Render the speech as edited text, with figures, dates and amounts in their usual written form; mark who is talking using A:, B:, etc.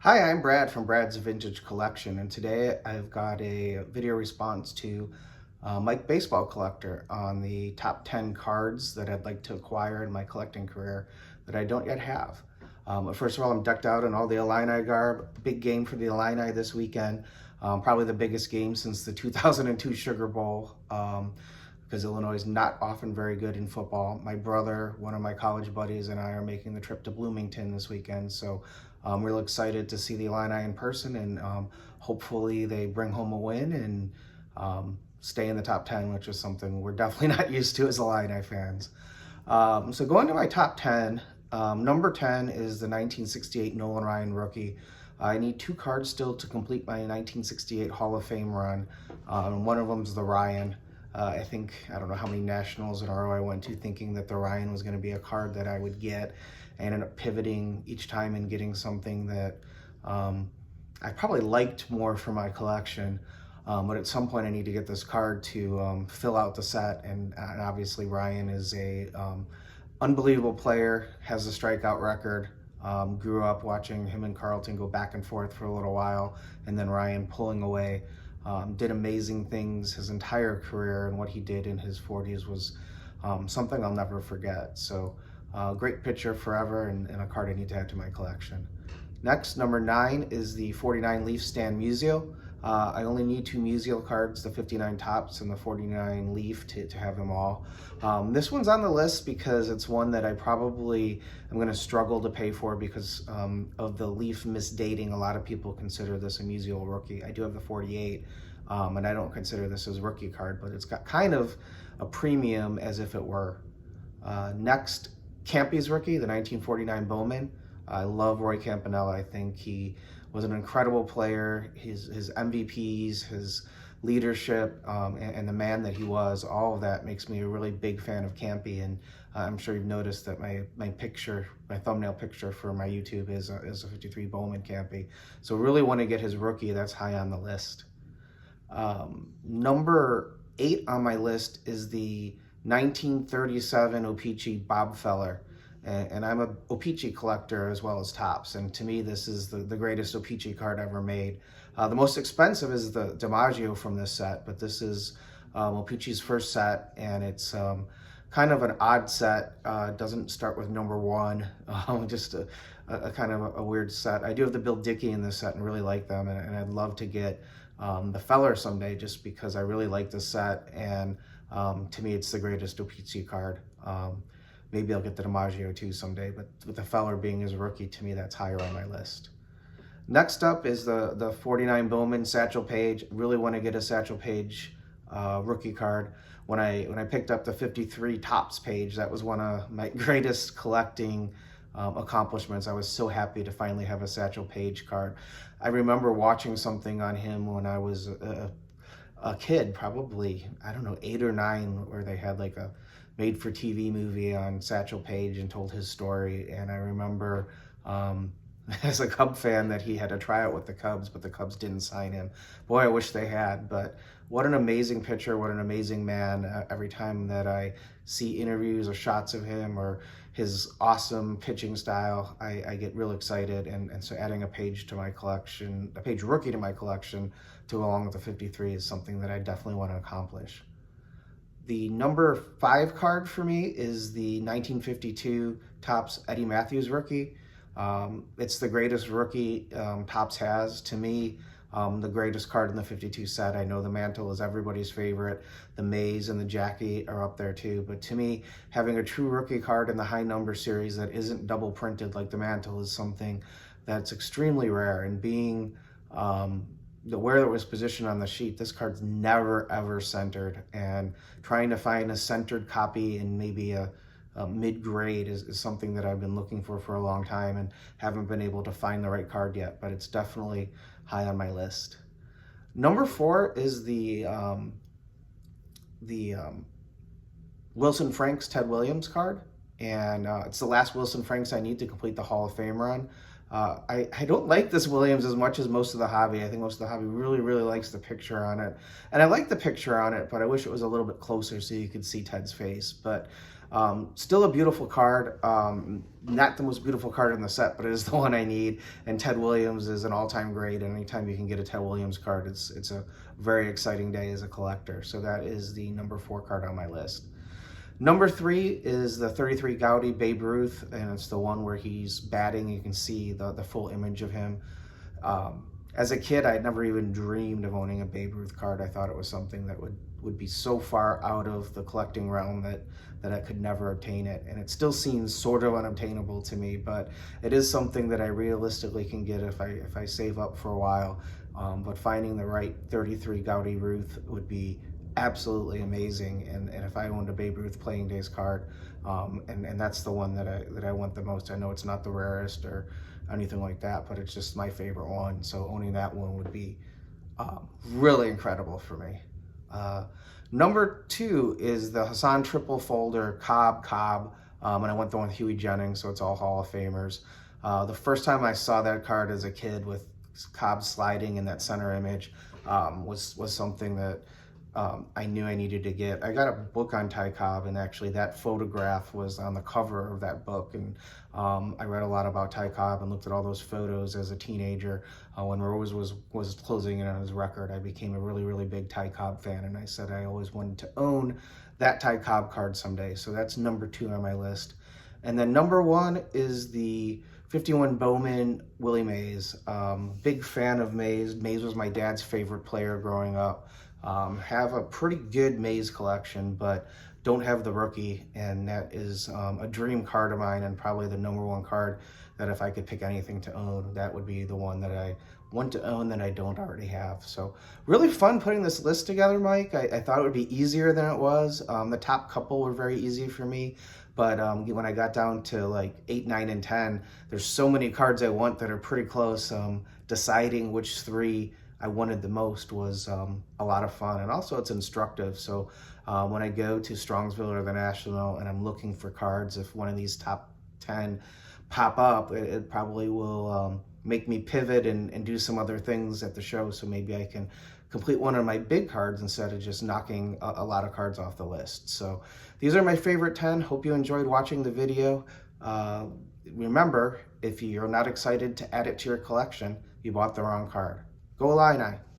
A: Hi, I'm Brad from Brad's Vintage Collection, and today I've got a video response to Mike Baseball Collector on the top 10 cards that I'd like to acquire in my collecting career that I don't yet have. First of all, I'm decked out in all the Illini garb. Big game for the Illini this weekend. Probably the biggest game since the 2002 Sugar Bowl, because Illinois is not often very good in football. My brother, one of my college buddies, and I are making the trip to Bloomington this weekend, so I'm real excited to see the Illini in person, and hopefully they bring home a win and stay in the top 10, which is something we're definitely not used to as Illini fans. So going to my top 10, number 10 is the 1968 Nolan Ryan rookie. I need two cards still to complete my 1968 Hall of Fame run. One of them is the Ryan. I don't know how many nationals in a row I went to thinking that the Ryan was going to be a card that I would get. I ended up pivoting each time and getting something that I probably liked more for my collection. But at some point I need to get this card to fill out the set. And obviously Ryan is a unbelievable player, has a strikeout record. Grew up watching him and Carlton go back and forth for a little while, and then Ryan pulling away. Did amazing things his entire career, and what he did in his 40s was something I'll never forget. So great pitcher forever, and a card I need to add to my collection. Next, number 9 is the 49 Leaf Stan Musial. I only need 2 Musial cards, the 59 Topps and the 49 Leaf, to have them all. This one's on the list because it's one that I probably am going to struggle to pay for because of the Leaf misdating. A lot of people consider this a Musial rookie. I do have the 48, and I don't consider this as a rookie card, but it's got kind of a premium as if it were. Next, Campy's rookie, the 1949 Bowman. I love Roy Campanella. I think he was an incredible player. His MVPs, his leadership, and the man that he was, all of that makes me a really big fan of Campy. And I'm sure you've noticed that my thumbnail picture for my YouTube is a 53 Bowman Campy. So really want to get his rookie. That's high on the list. Number 8 on my list is the 1937 O-Pee-Chee Bob Feller. And I'm a O-Pee-Chee collector as well as Topps, and to me this is the greatest O-Pee-Chee card ever made. The most expensive is the DiMaggio from this set, but this is O-Pee-Chee's first set, and it's kind of an odd set. It doesn't start with number 1, just a kind of a weird set. I do have the Bill Dickey in this set and really like them, and I'd love to get the Feller someday just because I really like this set, and to me it's the greatest O-Pee-Chee card. Maybe I'll get the DiMaggio too someday, but with the Feller being his rookie, to me that's higher on my list. Next up is the 49 Bowman Satchel Paige. Really want to get a Satchel Paige rookie card. When I picked up the 53 Topps page, that was one of my greatest collecting accomplishments. I was so happy to finally have a Satchel Paige card. I remember watching something on him when I was a kid, probably, I don't know, 8 or 9, where they had like a made-for-TV movie on Satchel Paige and told his story. And I remember as a Cub fan that he had to try out with the Cubs, but the Cubs didn't sign him. Boy, I wish they had. But what an amazing pitcher, what an amazing man. Every time that I see interviews or shots of him or his awesome pitching style, I get real excited. And so adding a Paige to my collection, a Paige rookie to my collection, along with the 53, is something that I definitely want to accomplish. The number 5 card for me is the 1952 Topps Eddie Mathews rookie. It's the greatest rookie Topps has. To me, the greatest card in the 52 set. I know the Mantle is everybody's favorite. The Mays and the Jackie are up there too. But to me, having a true rookie card in the high number series that isn't double printed like the Mantle is something that's extremely rare. And being where it was positioned on the sheet, this card's never ever centered, and trying to find a centered copy in maybe a mid-grade is something that I've been looking for a long time and haven't been able to find the right card yet, but it's definitely high on my list. Number 4 is the Wilson Franks Ted Williams card, and it's the last Wilson Franks I need to complete the Hall of Fame run. I don't like this Williams as much as most of the hobby. I think most of the hobby really likes the picture on it. And I like the picture on it, but I wish it was a little bit closer so you could see Ted's face. But Still a beautiful card. Not the most beautiful card in the set, but it is the one I need. And Ted Williams is an all-time great. And anytime you can get a Ted Williams card, it's a very exciting day as a collector. So that is the number 4 card on my list. Number 3 is the 33 Goudey Babe Ruth, and it's the one where he's batting. You can see the full image of him. As a kid, I had never even dreamed of owning a Babe Ruth card. I thought it was something that would be so far out of the collecting realm that I could never obtain it. And it still seems sort of unobtainable to me, but it is something that I realistically can get if I save up for a while. But finding the right 33 Goudey Ruth would be absolutely amazing. And if I owned a Babe Ruth Playing Days card, and that's the one that I want the most. I know it's not the rarest or anything like that, but it's just my favorite one. So owning that one would be really incredible for me. Number 2 is the Hassan Triple Folder Cobb, and I went the one with Huey Jennings, so it's all Hall of Famers. The first time I saw that card as a kid with Cobb sliding in that center image was something that I knew I needed to get. I got a book on Ty Cobb, and actually that photograph was on the cover of that book. And I read a lot about Ty Cobb and looked at all those photos as a teenager. When Rose was closing in on his record, I became a really, really big Ty Cobb fan, and I said I always wanted to own that Ty Cobb card someday. So that's number 2 on my list. And then number 1 is the 51 Bowman Willie Mays. Big fan of Mays. Mays was my dad's favorite player growing up. Have a pretty good Mays collection, but don't have the rookie, and that is a dream card of mine, and probably the number 1 card that if I could pick anything to own, that would be the one that I want to own that I don't already have. So really fun putting this list together, Mike. I thought it would be easier than it was. The top couple were very easy for me, but when I got down to like 8, 9, and 10, there's so many cards I want that are pretty close. Deciding which 3 I wanted the most was a lot of fun, and also it's instructive. So when I go to Strongsville or the National and I'm looking for cards, if one of these top 10 pop up, it probably will make me pivot and do some other things at the show. So maybe I can complete one of my big cards instead of just knocking a lot of cards off the list. So these are my favorite 10. Hope you enjoyed watching the video. Remember, if you're not excited to add it to your collection, you bought the wrong card. Go Illini!